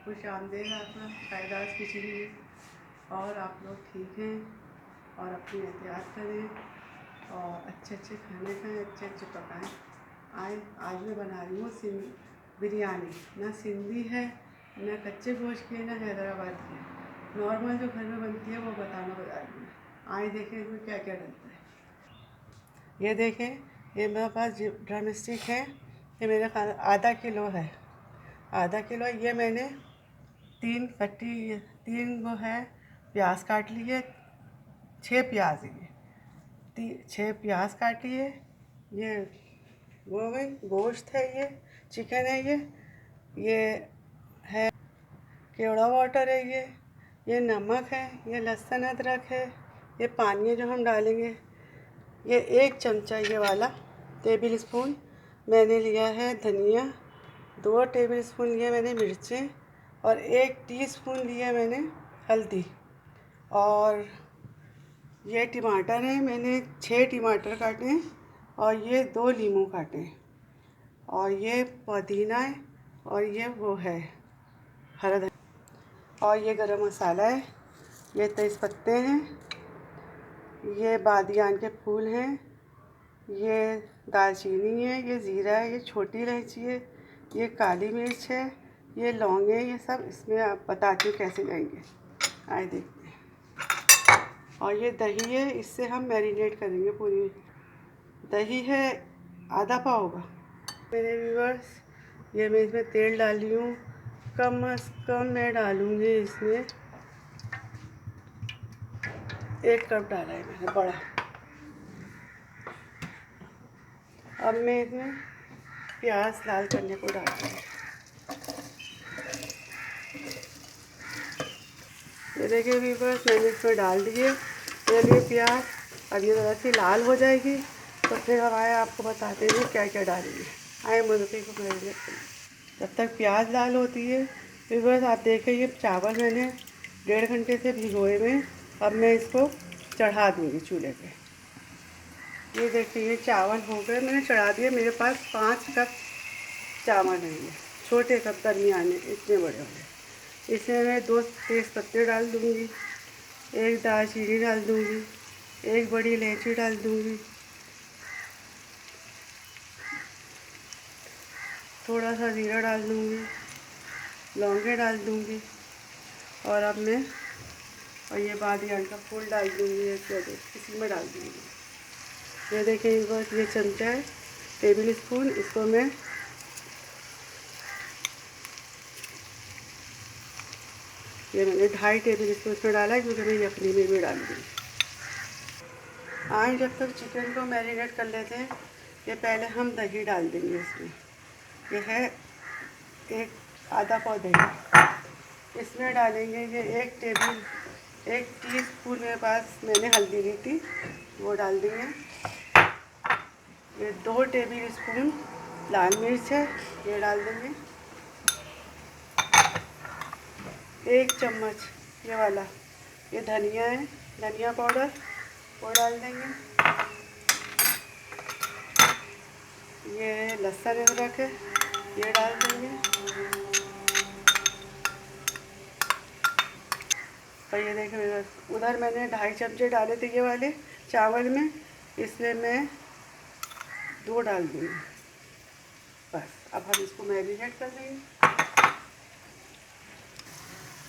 खुश आमदेद आपका साइदास किचन में। और आप लोग ठीक हैं और अपनी एहतियात करें और अच्छे अच्छे खाने खाएं, अच्छे अच्छे पकाएं। आज मैं बना रही हूँ बिरयानी। ना सिंधी है, ना कच्चे गोश्त की है, ना हैदराबाद की है। नॉर्मल जो घर में बनती है वो बता रही हूँ। आए देखें इसमें क्या क्या डलता है। ये देखें, ये मेरे पास ड्रम स्टिक है। ये मेरे आधा किलो है। आधा किलो ये मैंने तीन वो है प्याज काट लिए। 6 प्याज ये 6 प्याज काट लिए। ये वो है गोश्त है, ये चिकन है, ये है केवड़ा वाटर है, ये नमक है, ये लहसुन अदरक है, ये पानी है जो हम डालेंगे। ये 1 चमचा ये वाला टेबल स्पून मैंने लिया है धनिया। 2 टेबल स्पून लिए मैंने मिर्चें और 1 टीस्पून लिया मैंने हल्दी। और ये टमाटर है, मैंने 6 टमाटर काटे हैं और ये 2 नींबू काटे हैं। और ये पुदीना है और ये वो है हरा धनिया। और ये गरम मसाला है, ये तेज़ पत्ते हैं, ये बादियान के फूल हैं, ये दालचीनी है, ये ज़ीरा है, ये छोटी इलायची है, ये काली मिर्च है, ये लौंग है। ये सब इसमें आप बताती हूँ कैसे जाएंगे, आए देखते हैं। और ये दही है, इससे हम मैरिनेट करेंगे पूरी। दही है आधा पाव होगा। मेरे व्यूअर्स, ये मैं इसमें तेल डाली हूँ। कम से कम मैं डालूँगी इसमें 1 कप डाला है मैंने बड़ा। अब मैं इसमें प्याज लाल करने को डाल दूँगी। ये देखिए व्यूअर्स, मैंने इसमें डाल दिए ये प्याज। अब ये ज़रा सी लाल हो जाएगी तो फिर हम आपको बताते हैं क्या क्या डालेंगे। आए मुर्गी को मैरिनेट करें जब तक प्याज लाल होती है। व्यूअर्स आप देखें, ये चावल मैंने 1.5 घंटे से भिगोए हुए। अब मैं इसको चढ़ा दूँगी चूल्हे पे। ये देखिए, ये चावल हो गए, मैंने चढ़ा दिए। मेरे पास 5 कप चावल है, ये छोटे कप दरमियाने, इतने बड़े होंगे। इसमें मैं 2 तेज़ पत्ते डाल दूँगी, 1 दालचीनी डाल दूँगी, 1 बड़ी इलायची डाल दूँगी, थोड़ा सा ज़ीरा डाल दूँगी, लौंगे डाल दूँगी। और अब मैं ये बादियान का फूल डाल दूँगी, इसी में डाल दूँगी। ये देखिए बस, ये चमचा है टेबल स्पून, इसको मैं ये मैंने 2.5 टेबल स्पून इसमें डाला है, क्योंकि मैं यखनी में भी डालूँगी। आज जब तक चिकन को मैरिनेट कर लेते हैं, ये पहले हम दही डाल देंगे इसमें। ये है आधा पाव दही। इसमें डालेंगे ये 1 टीस्पून मेरे पास मैंने हल्दी ली थी, वो डाल देंगे। ये 2 टेबल स्पून लाल मिर्च है, ये डाल देंगे। 1 चम्मच ये वाला ये धनिया है, धनिया पाउडर, वो डाल देंगे। ये लहसुन अदरक है, ये डाल देंगे। और ये देखिए मेरा उधर मैंने 2.5 चमचे डाले थे ये वाले चावल में, इसलिए मैं 2 डाल दूँगी बस। अब हम इसको मैरिनेट कर देंगे।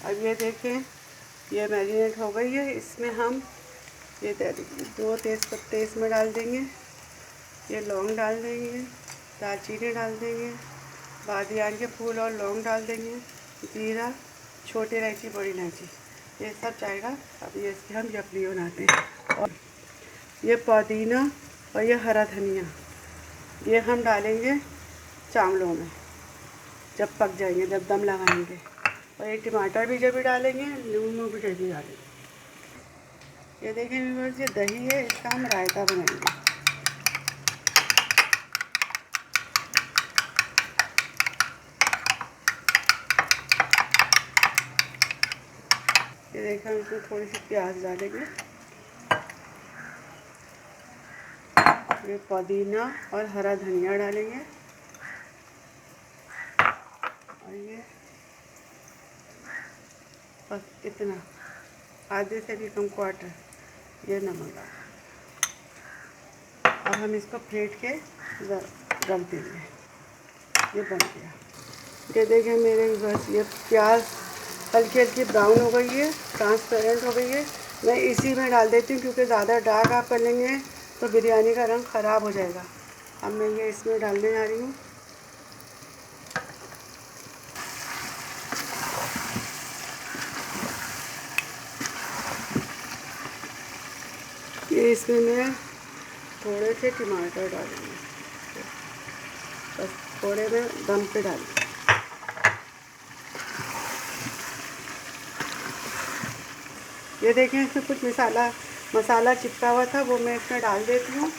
अब ये देखें, ये मैरिनेट हो गई है। इसमें हम ये 2 तेज़ पत्ते इसमें डाल देंगे, ये लौंग डाल देंगे, दालचीनी डाल देंगे, बादियान के फूल और लौंग डाल देंगे, ज़ीरा, छोटी इलायची, बड़ी इलायची, ये सब जाएगा। अब ये इसकी हम यखनी बनाते हैं। और ये पुदीना और ये हरा धनिया, ये हम डालेंगे चावलों में जब पक जाएंगे, जब दम लगाएंगे। और ये टमाटर भी जब भी डालेंगे, नींबू भी जब भी डालेंगे। ये देखिए व्यूअर्स, ये दही है, इसका हम रायता बनाएंगे। ये देखिए, हम इसमें थोड़ी सी प्याज डालेंगे, ये पुदीना और हरा धनिया डालेंगे, और ये बस इतना, आधे से भी कम, क्वार्टर ये नमक डाला। अब हम इसको फेंट के रख देंगे। ये बन गया। ये देखें मेरे बस ये प्याज हल्की हल्की ब्राउन हो गई है, ट्रांसपेरेंट हो गई है। मैं इसी में डाल देती हूँ क्योंकि ज़्यादा डार्क आप कर लेंगे तो बिरयानी का रंग ख़राब हो जाएगा। अब मैं ये इसमें डालने जा रही हूँ। ये इसमें मैं थोड़े से टमाटर डालूँगी, बस थोड़े में दम पे डालूँगी। ये देखें इसमें कुछ मसाला चिपका हुआ था, वो मैं इसमें डाल देती हूँ।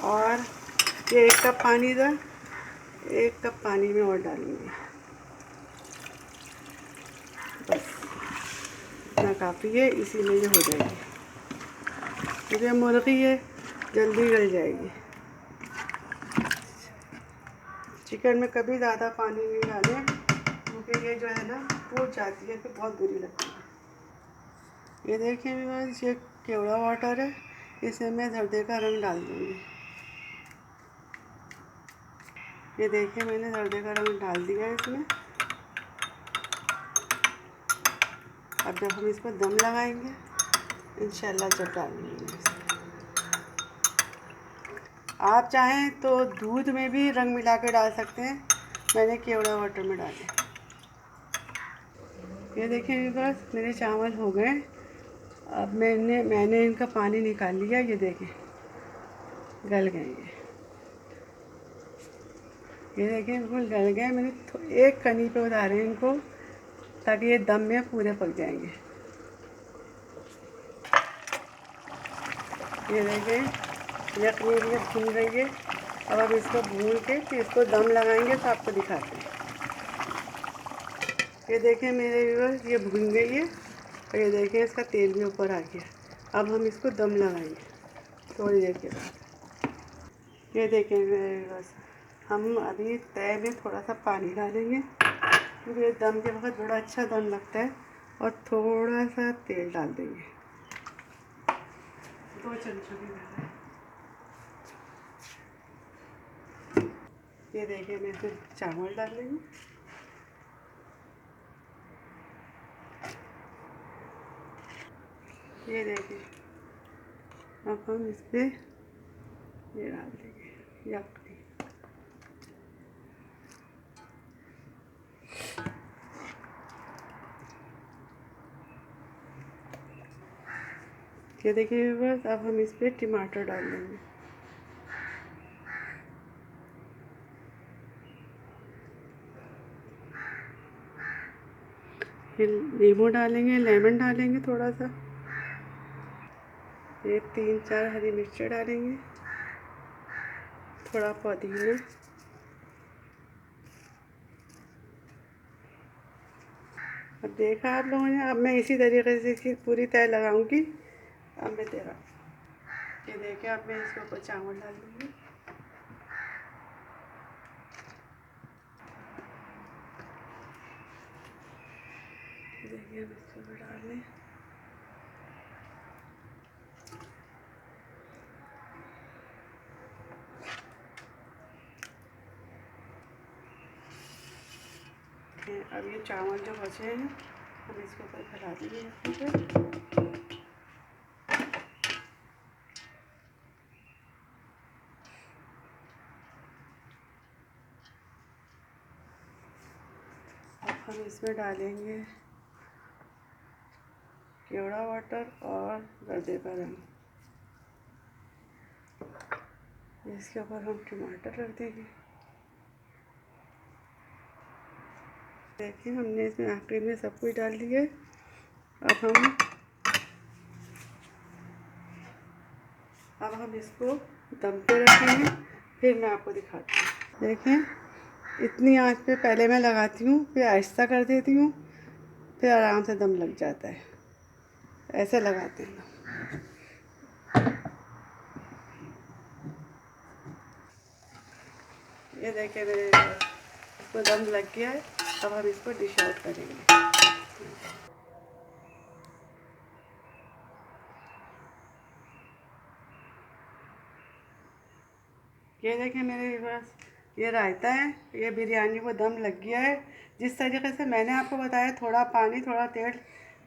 और ये 1 कप पानी था, 1 कप पानी में और डालूँगी, बस इतना काफ़ी है। इसी में ये हो जाएगी, क्योंकि मुर्गी है जल्दी गल जाएगी। चिकन में कभी ज़्यादा पानी नहीं डालें क्योंकि ये जो है ना टूट जाती है, फिर बहुत बुरी लगती है। ये देखिए बस ये केवड़ा वाटर है, इसमें मैं जर्दे का रंग डाल दूँगी। ये देखिए मैंने जर्दे का रंग डाल दिया है इसमें। अब जब हम इसको दम लगाएंगे इंशाल्लाह जब डालेंगे, आप चाहें तो दूध में भी रंग मिला के डाल सकते हैं, मैंने केवड़ा वाटर में डाले। ये देखिए बस मेरे चावल हो गए। अब मैंने इनका पानी निकाल लिया। ये देखें गल गए ये देखें बिल्कुल गल गए। मैंने एक कनी पे उतारे इनको ताकि ये दम में पूरे पक जाएंगे। ये देखें यखनी भी भून रही है। अब हम इसको भून के फिर इसको दम लगाएंगे तो आपको दिखाते हैं। ये देखें मेरे व्यूअर्स ये भून गई है और ये देखें इसका तेल भी ऊपर आ गया। अब हम इसको दम लगाएंगे थोड़ी देर के बाद। ये देखें मेरे व्यूअर्स हम अभी तय में थोड़ा सा पानी डालेंगे क्योंकि ये दम के वक्त बड़ा अच्छा दम लगता है, और थोड़ा सा तेल डाल देंगे, 2 चमचों की डालें। ये देखिए मैं फिर चावल डाल रही हूँ। ये देखिए अब हम इस पर ये डाल देंगे यखनी। ये देखिए बस अब हम इस पर टमाटर डाल देंगे। फिर नींबू डालेंगे, लेमन डालेंगे थोड़ा सा। ये 3-4 हरी मिर्च डालेंगे, थोड़ा पुदीना। अब देखा आप लोगों ने, अब मैं इसी तरीके से इसकी पूरी तय लगाऊंगी। अब मैं तेरा ये देखिए अब मैं इसके ऊपर चावल डाल दूँगी। देखिए अब इसके ऊपर डाल दें। अब ये चावल जो बचे हैं हम इसके ऊपर फैला देंगे। अब हम इसमें डालेंगे केवड़ा वाटर और जर्दे का रंग। इसके ऊपर हम टमाटर रख देंगे। देखिए हमने इसमें आखिर में सब कुछ डाल दिया। अब हम इसको दम पे रखेंगे, फिर मैं आपको दिखाती हूँ। देखें इतनी आंच पे पहले मैं लगाती हूँ, फिर आहिस्ता कर देती हूँ, फिर आराम से दम लग जाता है। ऐसे लगाते हैं। ये देखिए मेरे इसको दम लग गया है। अब हम इसको डिश आउट करेंगे। ये देखिए मेरे पास ये रायता है, ये बिरयानी को दम लग गया है। जिस तरीके से मैंने आपको बताया, थोड़ा पानी थोड़ा तेल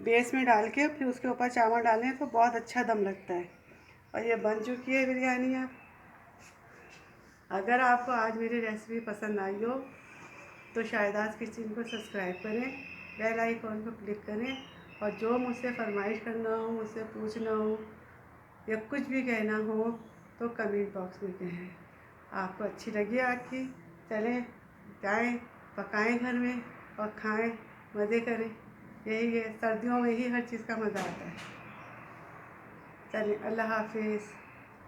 बेस में डाल के फिर उसके ऊपर चावल डालें तो बहुत अच्छा दम लगता है। और ये बन चुकी है बिरयानी। अब अगर आपको आज मेरी रेसिपी पसंद आई हो तो शाहिदाज़ किचन को सब्सक्राइब करें, बेल आइकॉन को क्लिक करें, और जो मुझसे फरमाइश करना हो, मुझसे पूछना हो या कुछ भी कहना हो तो कमेंट बॉक्स में कहें। आपको अच्छी लगी आज की, चलें जाएं पकाएं घर में और खाएं, मज़े करें। यही है, सर्दियों में ही हर चीज़ का मज़ा आता है। चलिए, अल्लाह हाफिज़।